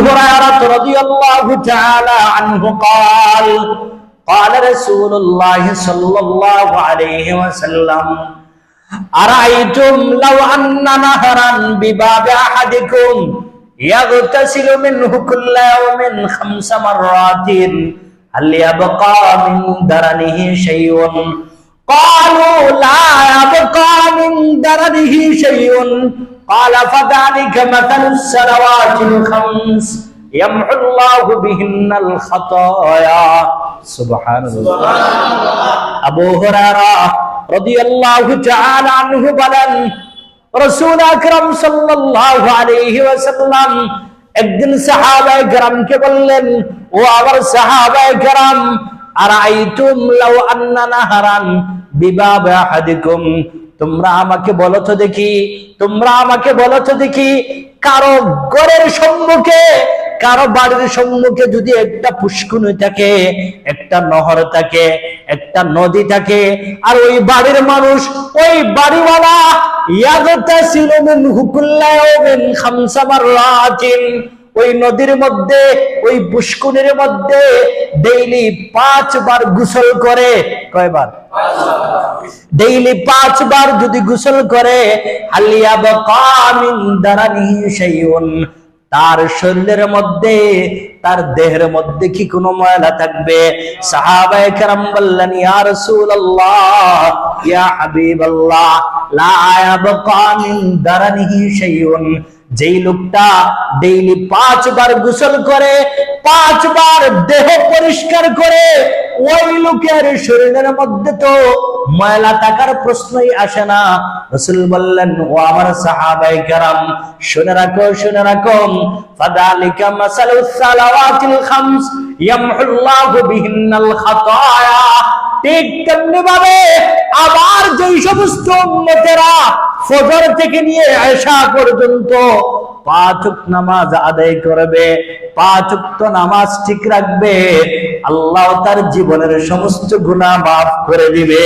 هريرة رضي الله تعالى عنه قال قال رسول الله صلى الله عليه وسلم أرأيتم لو أن نهرا بباب أحدكم يغتسل منه كل يوم 5 مرات هل يبقى من درنه شيء قالوا لا يبقى من درنه شيء قال فذلك مثل الصلوات ال5 يمحو الله بهن الخطايا سبحان الله আবু হুরায়রা রাদিয়াল্লাহু তাআলা আনহু বলেন রাসূল আকরাম সাল্লাল্লাহু আলাইহি ওয়াসাল্লাম একদিন সাহাবায়ে কেরামকে বললেন, ও আমার সাহাবায়ে কেরাম, আরাইতুম লাউ আন্না নাহারান বিবাবে আহাদিকুম, তোমরা আমাকে বলো তো দেখি কারো ঘরের সম্মুখে, কারো বাড়ির সম্মুখে যদি একটা পুষ্কুনি থাকে, একটা নহর থাকে, একটা নদী থাকে, আর ওই বাড়ির মানুষ, ওই বাড়িওয়ালা ইয়াগতাসিলু মিনহু কুল্লা ইয়াউমিন 5 মাররাতিন, ওই নদীর মধ্যে, ওই পুষ্কুনির মধ্যে ডেইলি 5 বার গোসল করে। কয়বার? 5 বার। ডেইলি 5 বার যদি গোসল করে, হালিয়া বাকা মিন দারানিহি শাইউন, তার শরীরের মধ্যে, তার দেহের মধ্যে কি কোনো ময়লা থাকবে? সাহাবায়ে কেরাম বললেন, ইয়া রাসূলুল্লাহ, ইয়া হাবিবাল্লাহ, লা ইয়াবকা মিন দারানিহি শাইউন। যেই লোকটা ডেইলি 5 বার গোসল করে, 5 বার দেহ পরিষ্কার করে, ওই লোকের শরীরের মধ্যে তো ময়লা থাকার প্রশ্নই আসে না। রাসূল বললেন, ও আমার সাহাবায়ে কেরাম, শুনে রাখো, ফাদালিকা মাসালুস সালাওয়াতিল 5 ইয়ামহুল্লাহু বিহিন্নাল খাতায়া। ঠিক তেমনি ভাবে আবার যেই সমস্ত উম্মতেরা ফজর থেকে নিয়ে এশা পর্যন্ত 5 ওয়াক্ত নামাজ আদায় করবে, 5 ওয়াক্ত নামাজ ঠিক রাখবে, আল্লাহ তার জীবনের সমস্ত গুনাহ মাফ করে দিবে।